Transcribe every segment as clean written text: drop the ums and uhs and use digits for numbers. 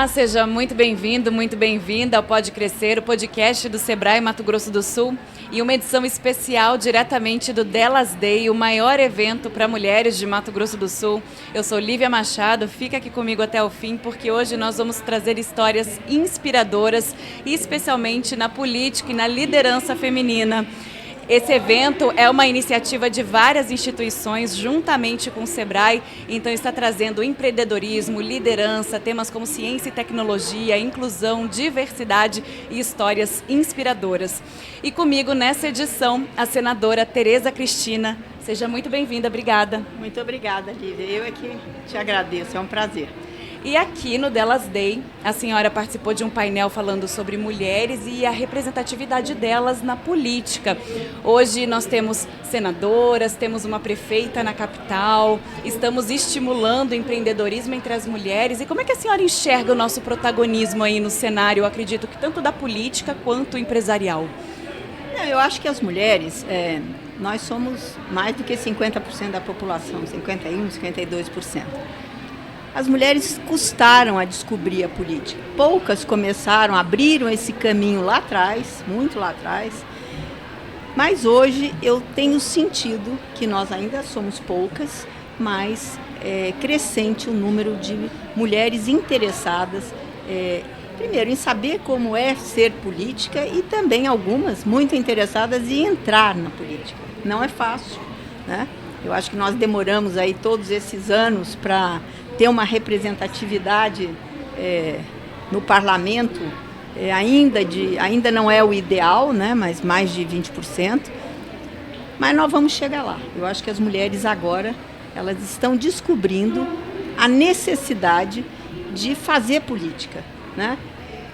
Olá, seja muito bem-vindo, muito bem-vinda ao Pode Crescer, o podcast do Sebrae Mato Grosso do Sul e uma edição especial diretamente do Delas Day, o maior evento para mulheres de Mato Grosso do Sul. Eu sou Lívia Machado, fica aqui comigo até o fim porque hoje nós vamos trazer histórias inspiradoras, especialmente na política e na liderança feminina. Esse evento é uma iniciativa de várias instituições, juntamente com o Sebrae, então está trazendo empreendedorismo, liderança, temas como ciência e tecnologia, inclusão, diversidade e histórias inspiradoras. E comigo nessa edição, a senadora Tereza Cristina. Seja muito bem-vinda, obrigada. Muito obrigada, Lívia. Eu é que te agradeço, é um prazer. E aqui no Delas Day, a senhora participou de um painel falando sobre mulheres e a representatividade delas na política. Hoje nós temos senadoras, temos uma prefeita na capital, estamos estimulando o empreendedorismo entre as mulheres. E como é que a senhora enxerga o nosso protagonismo aí no cenário, eu acredito que tanto da política quanto empresarial? Eu acho que as mulheres, nós somos mais do que 50% da população, 51%, 52%. As mulheres custaram a descobrir a política. Poucas começaram, abriram esse caminho lá atrás, muito lá atrás. Mas hoje eu tenho sentido que nós ainda somos poucas, mas é crescente o número de mulheres interessadas, primeiro, em saber como é ser política e também algumas muito interessadas em entrar na política. Não é fácil, né? Eu acho que nós demoramos aí todos esses anos para ter uma representatividade no parlamento, ainda não é o ideal, né, mas mais de 20%, mas nós vamos chegar lá. Eu acho que as mulheres agora, elas estão descobrindo a necessidade de fazer política, né?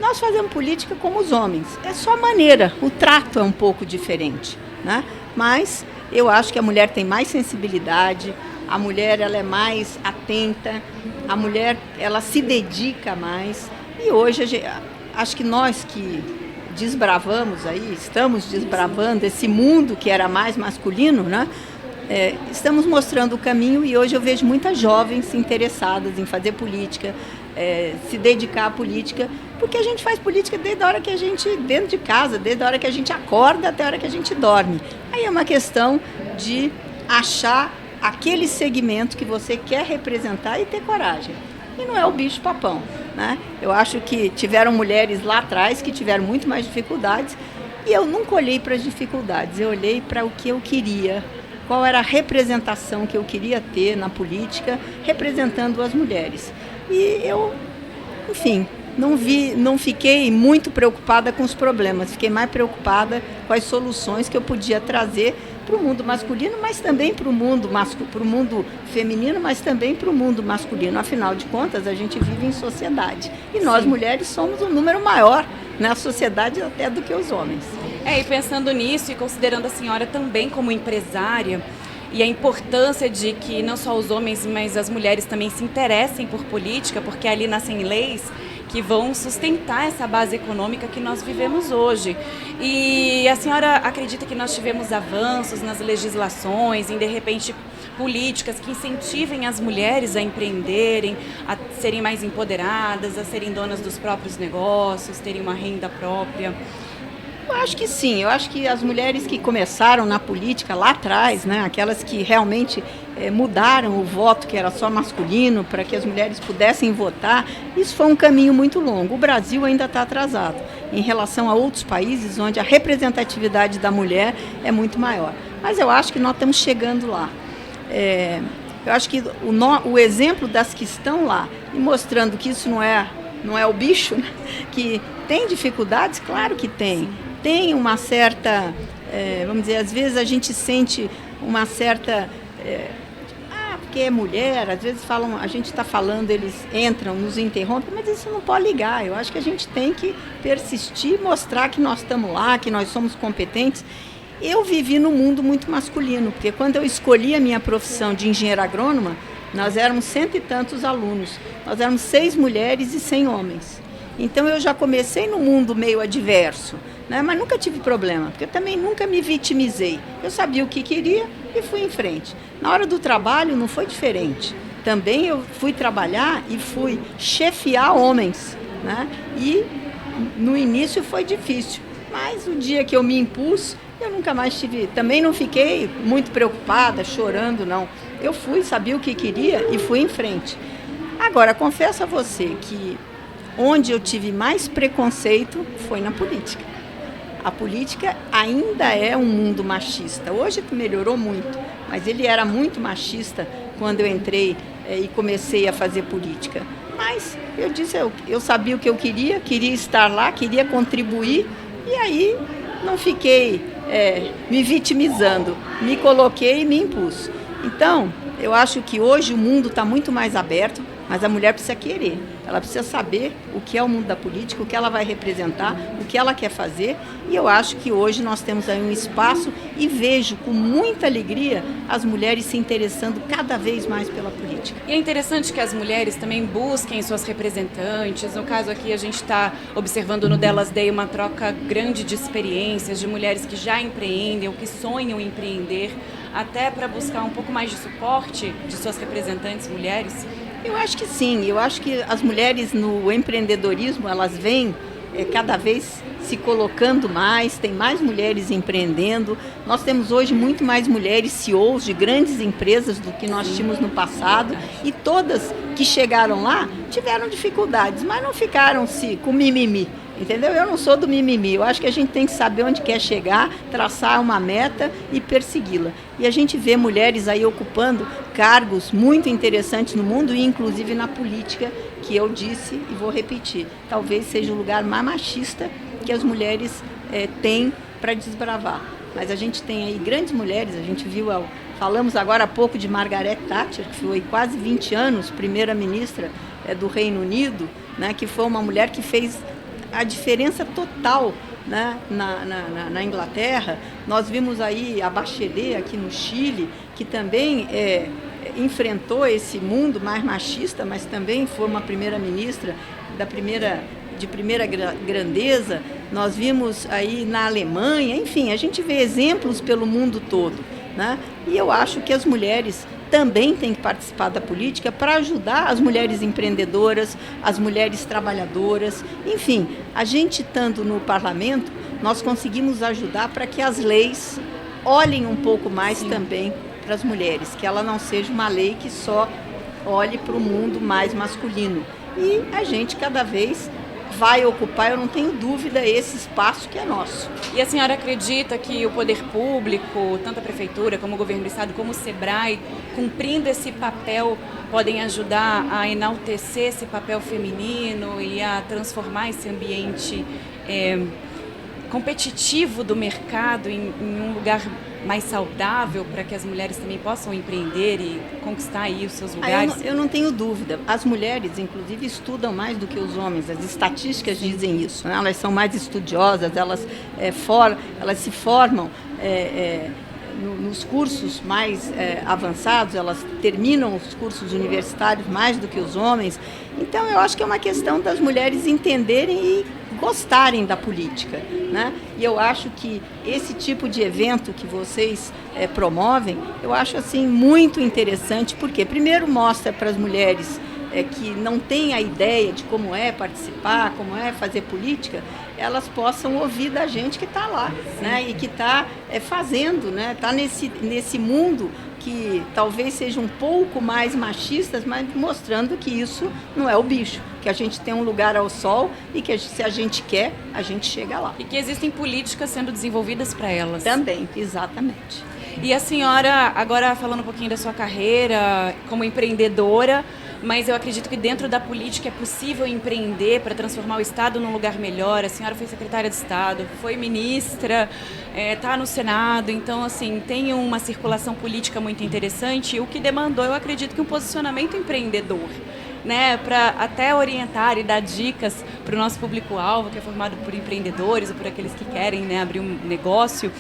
Nós fazemos política como os homens, é só a maneira, o trato é um pouco diferente, né? Mas eu acho que a mulher tem mais sensibilidade, a mulher ela é mais atenta, a mulher ela se dedica mais. E hoje acho que nós que desbravamos aí, estamos desbravando esse mundo que era mais masculino, né? Estamos mostrando o caminho e hoje eu vejo muitas jovens interessadas em fazer política, se dedicar à política, porque a gente faz política desde a hora que a gente, dentro de casa, desde a hora que a gente acorda até a hora que a gente dorme. Aí é uma questão de achar aquele segmento que você quer representar e ter coragem. E não é o bicho papão, né? Eu acho que tiveram mulheres lá atrás que tiveram muito mais dificuldades e eu nunca olhei para as dificuldades, eu olhei para o que eu queria, qual era a representação que eu queria ter na política, representando as mulheres. E eu, enfim, não fiquei muito preocupada com os problemas, fiquei mais preocupada com as soluções que eu podia trazer para o mundo masculino, mas também para o mundo feminino, mas também para o mundo masculino. Afinal de contas, a gente vive em sociedade. E nós, mulheres, somos um número maior na sociedade até do que os homens. E pensando nisso e considerando a senhora também como empresária, e a importância de que não só os homens, mas as mulheres também se interessem por política, porque ali nascem leis que vão sustentar essa base econômica que nós vivemos hoje. E a senhora acredita que nós tivemos avanços nas legislações, em, de repente, políticas que incentivem as mulheres a empreenderem, a serem mais empoderadas, a serem donas dos próprios negócios, terem uma renda própria? Eu acho que sim, eu acho que as mulheres que começaram na política lá atrás, né, aquelas que realmente mudaram o voto que era só masculino para que as mulheres pudessem votar, isso foi um caminho muito longo. O Brasil ainda está atrasado em relação a outros países onde a representatividade da mulher é muito maior. Mas eu acho que nós estamos chegando lá. Eu acho que o exemplo das que estão lá e mostrando que isso não é o bicho, né, que tem dificuldades, claro que tem. Sim. Tem uma certa, vamos dizer, às vezes a gente sente uma certa, porque é mulher, às vezes falam, a gente está falando, eles entram, nos interrompem, mas isso não pode ligar. Eu acho que a gente tem que persistir, mostrar que nós estamos lá, que nós somos competentes. Eu vivi num mundo muito masculino, porque quando eu escolhi a minha profissão de engenheira agrônoma, nós éramos 100 e tantos alunos, nós éramos 6 mulheres e 100 homens. Então eu já comecei no mundo meio adverso, né? Mas nunca tive problema, porque eu também nunca me vitimizei. Eu sabia o que queria e fui em frente. Na hora do trabalho não foi diferente. Também eu fui trabalhar e fui chefiar homens. né? E no início foi difícil, mas o dia que eu me impus, eu nunca mais tive, também não fiquei muito preocupada, chorando, não. Eu fui, sabia o que queria e fui em frente. Agora, confesso a você que onde eu tive mais preconceito foi na política. A política ainda é um mundo machista. Hoje melhorou muito, mas ele era muito machista quando eu entrei e comecei a fazer política. Mas eu disse, eu sabia o que eu queria estar lá, queria contribuir, e aí não fiquei me vitimizando, me coloquei e me impus. Então, eu acho que hoje o mundo está muito mais aberto, mas a mulher precisa querer. Ela precisa saber o que é o mundo da política, o que ela vai representar, o que ela quer fazer. E eu acho que hoje nós temos aí um espaço e vejo com muita alegria as mulheres se interessando cada vez mais pela política. E é interessante que as mulheres também busquem suas representantes. No caso aqui, a gente está observando no Delas Day uma troca grande de experiências de mulheres que já empreendem ou que sonham em empreender, até para buscar um pouco mais de suporte de suas representantes mulheres. Eu acho que sim, eu acho que as mulheres no empreendedorismo, elas vêm cada vez se colocando mais, tem mais mulheres empreendendo. Nós temos hoje muito mais mulheres CEOs de grandes empresas do que nós tínhamos no passado, e todas que chegaram lá tiveram dificuldades, mas não ficaram com mimimi. Entendeu? Eu não sou do mimimi, eu acho que a gente tem que saber onde quer chegar, traçar uma meta e persegui-la. E a gente vê mulheres aí ocupando cargos muito interessantes no mundo, e inclusive na política, que eu disse e vou repetir, talvez seja o lugar mais machista que as mulheres têm para desbravar. Mas a gente tem aí grandes mulheres, a gente viu, falamos agora há pouco de Margaret Thatcher, que foi quase 20 anos primeira-ministra do Reino Unido, né, que foi uma mulher que fez a diferença total, né, na Inglaterra. Nós vimos aí a Bachelet aqui no Chile, que também enfrentou esse mundo mais machista, mas também foi uma primeira-ministra de primeira grandeza. Nós vimos aí na Alemanha, enfim, a gente vê exemplos pelo mundo todo, né? E eu acho que as mulheres também têm que participar da política para ajudar as mulheres empreendedoras, as mulheres trabalhadoras. Enfim, a gente estando no parlamento, nós conseguimos ajudar para que as leis olhem um pouco mais também para as mulheres, que ela não seja uma lei que só olhe para o mundo mais masculino. E a gente cada vez vai ocupar, eu não tenho dúvida, esse espaço que é nosso. E a senhora acredita que o poder público, tanto a prefeitura como o governo do estado, como o SEBRAE, cumprindo esse papel, podem ajudar a enaltecer esse papel feminino e a transformar esse ambiente competitivo do mercado em um lugar mais saudável para que as mulheres também possam empreender e conquistar aí os seus lugares? Eu não tenho dúvida. As mulheres, inclusive, estudam mais do que os homens. As estatísticas dizem isso, né? Elas são mais estudiosas, elas se formam nos cursos mais avançados, elas terminam os cursos universitários mais do que os homens. Então, eu acho que é uma questão das mulheres entenderem e gostarem da política, né? E eu acho que esse tipo de evento que vocês promovem, eu acho assim muito interessante, porque primeiro mostra para as mulheres que não têm a ideia de como é participar, como é fazer política, elas possam ouvir da gente que está lá, né? E que está fazendo, né? Está nesse mundo que talvez seja um pouco mais machistas, mas mostrando que isso não é o bicho, que a gente tem um lugar ao sol e que se a gente quer, a gente chega lá. E que existem políticas sendo desenvolvidas para elas. Também, exatamente. E a senhora, agora falando um pouquinho da sua carreira como empreendedora, mas eu acredito que dentro da política é possível empreender para transformar o Estado num lugar melhor. A senhora foi secretária de Estado, foi ministra, está no Senado, então assim, tem uma circulação política muito interessante, o que demandou, eu acredito, que um posicionamento empreendedor, né, para até orientar e dar dicas para o nosso público-alvo, que é formado por empreendedores ou por aqueles que querem, né, abrir um negócio.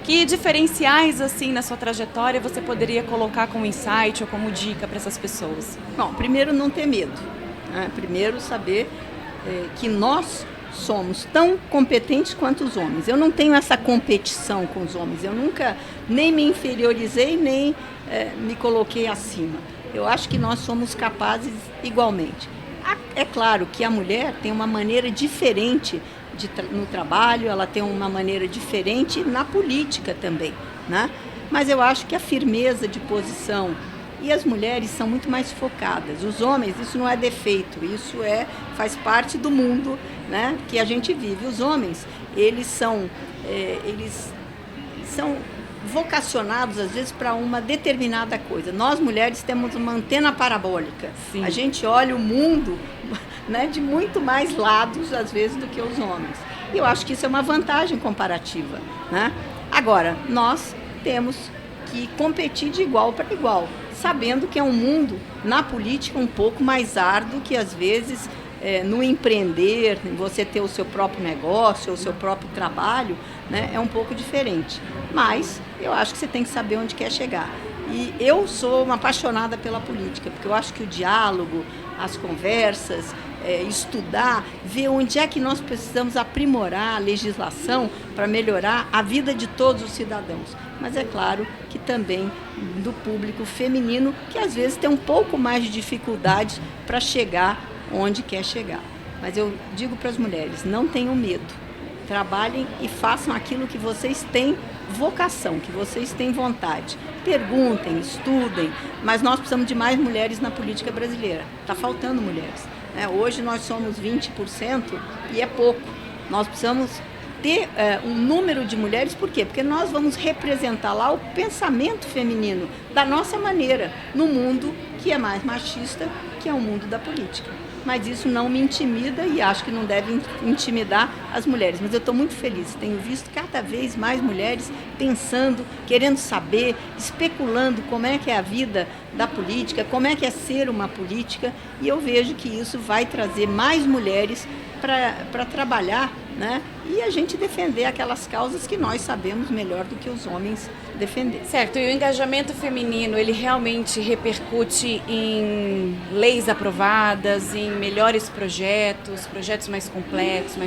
Que diferenciais, assim, na sua trajetória você poderia colocar como insight ou como dica para essas pessoas? Bom, primeiro não ter medo, né? Primeiro saber que nós somos tão competentes quanto os homens. Eu não tenho essa competição com os homens, eu nunca nem me inferiorizei, nem me coloquei acima. Eu acho que nós somos capazes igualmente. É claro que a mulher tem uma maneira diferente no trabalho, ela tem uma maneira diferente na política também, né? Mas eu acho que a firmeza de posição, e as mulheres são muito mais focadas. Os homens, isso não é defeito, isso faz parte do mundo, né, que a gente vive. Os homens, eles são vocacionados, às vezes, para uma determinada coisa. Nós, mulheres, temos uma antena parabólica. Sim. A gente olha o mundo, né, de muito mais lados, às vezes, do que os homens. E eu acho que isso é uma vantagem comparativa, né? Agora, nós temos que competir de igual para igual, sabendo que é um mundo, na política, um pouco mais árduo que, às vezes, no empreender, você ter o seu próprio negócio, o seu próprio trabalho, né, é um pouco diferente. Mas eu acho que você tem que saber onde quer chegar. E eu sou uma apaixonada pela política, porque eu acho que o diálogo, as conversas, estudar, ver onde é que nós precisamos aprimorar a legislação para melhorar a vida de todos os cidadãos. Mas é claro que também do público feminino, que às vezes tem um pouco mais de dificuldade para chegar onde quer chegar. Mas eu digo para as mulheres, não tenham medo. Trabalhem e façam aquilo que vocês têm vocação, que vocês têm vontade. Perguntem, estudem, mas nós precisamos de mais mulheres na política brasileira. Está faltando mulheres. Hoje nós somos 20% e é pouco. Nós precisamos ter um número de mulheres, por quê? Porque nós vamos representar lá o pensamento feminino da nossa maneira, no mundo que é mais machista, que é o mundo da política. Mas isso não me intimida e acho que não deve intimidar as mulheres. Mas eu estou muito feliz, tenho visto cada vez mais mulheres pensando, querendo saber, especulando como é que é a vida da política, como é que é ser uma política, e eu vejo que isso vai trazer mais mulheres para trabalhar, né? E a gente defender aquelas causas que nós sabemos melhor do que os homens defender. Certo, e o engajamento feminino, ele realmente repercute em leis aprovadas, em melhores projetos mais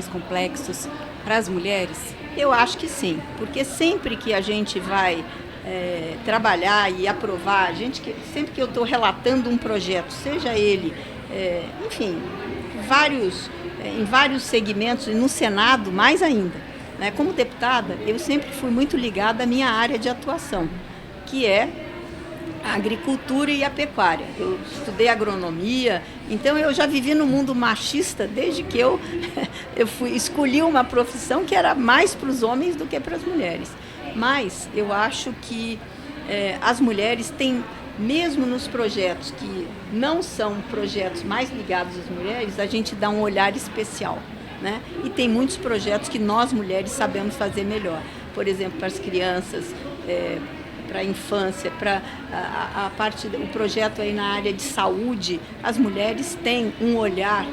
complexos para as mulheres? Eu acho que sim, porque sempre que a gente vai trabalhar e aprovar, sempre que eu estou relatando um projeto, seja ele, enfim, em vários segmentos, e no Senado mais ainda, né? Como deputada, eu sempre fui muito ligada à minha área de atuação, que é a agricultura e a pecuária. Eu estudei agronomia, então eu já vivi no mundo machista desde que eu escolhi uma profissão que era mais para os homens do que para as mulheres. Mas eu acho que as mulheres têm, mesmo nos projetos que não são projetos mais ligados às mulheres, a gente dá um olhar especial, né? E tem muitos projetos que nós mulheres sabemos fazer melhor. Por exemplo, para as crianças, para a infância, para o projeto aí na área de saúde, as mulheres têm um olhar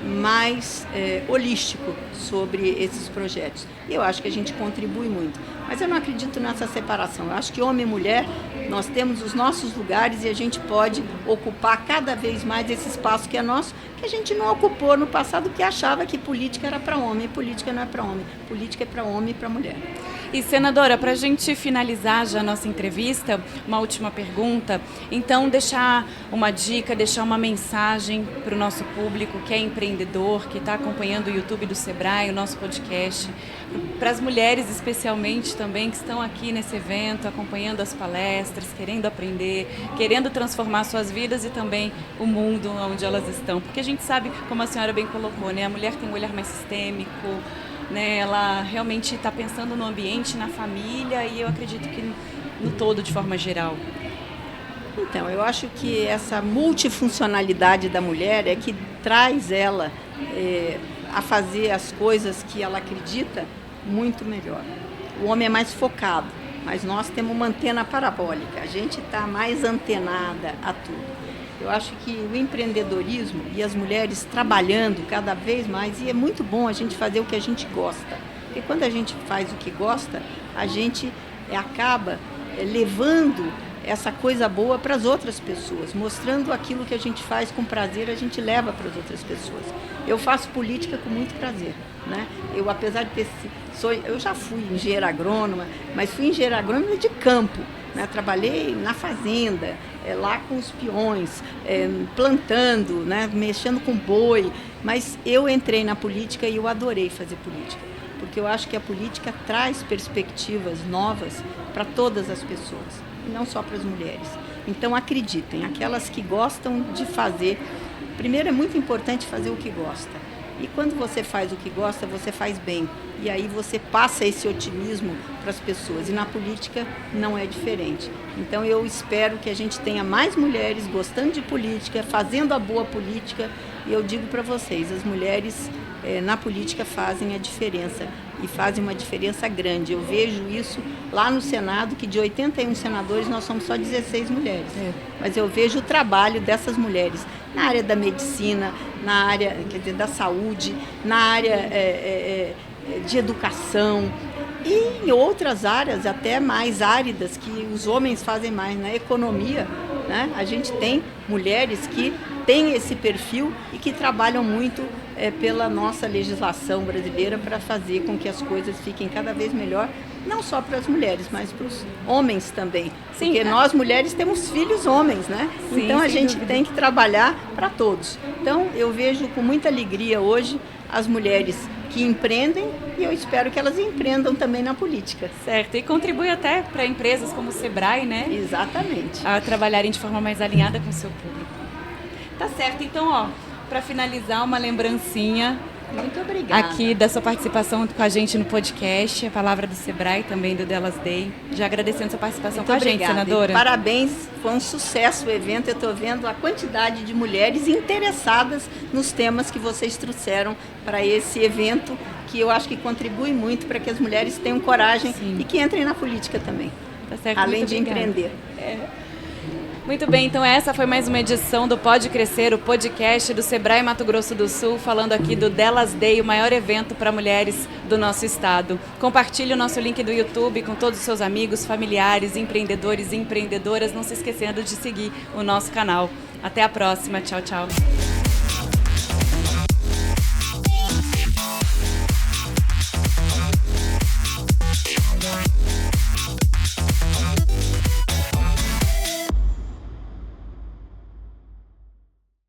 mais holístico sobre esses projetos. E eu acho que a gente contribui muito. Mas eu não acredito nessa separação. Eu acho que homem e mulher, nós temos os nossos lugares e a gente pode ocupar cada vez mais esse espaço que é nosso, que a gente não ocupou no passado, que achava que política era para homem. Política não é para homem. Política é para homem e para mulher. E, senadora, para a gente finalizar já a nossa entrevista, uma última pergunta. Então, deixar uma dica, deixar uma mensagem para o nosso público que é empreendedor, que está acompanhando o YouTube do Sebrae, o nosso podcast, para as mulheres especialmente também que estão aqui nesse evento, acompanhando as palestras, querendo aprender, querendo transformar suas vidas e também o mundo onde elas estão. Porque a gente sabe, como a senhora bem colocou, né, a mulher tem um olhar mais sistêmico, né, ela realmente está pensando no ambiente, na família e eu acredito que no todo, de forma geral. Então, eu acho que essa multifuncionalidade da mulher é que traz ela a fazer as coisas que ela acredita muito melhor. O homem é mais focado, mas nós temos uma antena parabólica, a gente está mais antenada a tudo. Eu acho que o empreendedorismo e as mulheres trabalhando cada vez mais, e é muito bom a gente fazer o que a gente gosta, porque quando a gente faz o que gosta, a gente acaba levando essa coisa boa para as outras pessoas, mostrando aquilo que a gente faz com prazer, a gente leva para as outras pessoas. Eu faço política com muito prazer, né? Eu, apesar de eu já fui engenheira agrônoma, mas fui engenheira agrônoma de campo. né? Trabalhei na fazenda, lá com os peões, plantando, né? Mexendo com boi, mas eu entrei na política e eu adorei fazer política, porque eu acho que a política traz perspectivas novas para todas as pessoas, e não só para as mulheres. Então acreditem, aquelas que gostam de fazer, primeiro é muito importante fazer o que gosta. E quando você faz o que gosta, você faz bem. E aí você passa esse otimismo para as pessoas. E na política não é diferente. Então eu espero que a gente tenha mais mulheres gostando de política, fazendo a boa política. E eu digo para vocês, as mulheres na política fazem a diferença. E fazem uma diferença grande. Eu vejo isso lá no Senado, que de 81 senadores nós somos só 16 mulheres. Mas eu vejo o trabalho dessas mulheres na área da medicina, na área, quer dizer, da saúde, na área de educação e em outras áreas até mais áridas que os homens fazem mais. Na economia, né? A gente tem mulheres que têm esse perfil e que trabalham muito pela nossa legislação brasileira para fazer com que as coisas fiquem cada vez melhor, não só para as mulheres, mas para os homens também. Sim, porque nós mulheres temos filhos homens, né? Sim, então a gente tem que trabalhar para todos. Então eu vejo com muita alegria hoje as mulheres que empreendem e eu espero que elas empreendam também na política. Certo, e contribui até para empresas como o Sebrae, né? Exatamente. A trabalharem de forma mais alinhada com o seu público. Tá certo, então, ó, para finalizar, uma lembrancinha. Muito obrigada. Aqui da sua participação com a gente no podcast, a palavra do Sebrae, também do Delas Day. Já agradecendo sua participação muito com a obrigada. Gente, senadora. E parabéns, foi um sucesso o evento. Eu estou vendo a quantidade de mulheres interessadas nos temas que vocês trouxeram para esse evento, que eu acho que contribui muito para que as mulheres tenham coragem e que entrem na política também, tá certo, além de empreender. Muito bem, então essa foi mais uma edição do Pode Crescer, o podcast do Sebrae Mato Grosso do Sul, falando aqui do Delas Day, o maior evento para mulheres do nosso estado. Compartilhe o nosso link do YouTube com todos os seus amigos, familiares, empreendedores e empreendedoras, não se esquecendo de seguir o nosso canal. Até a próxima, tchau, tchau.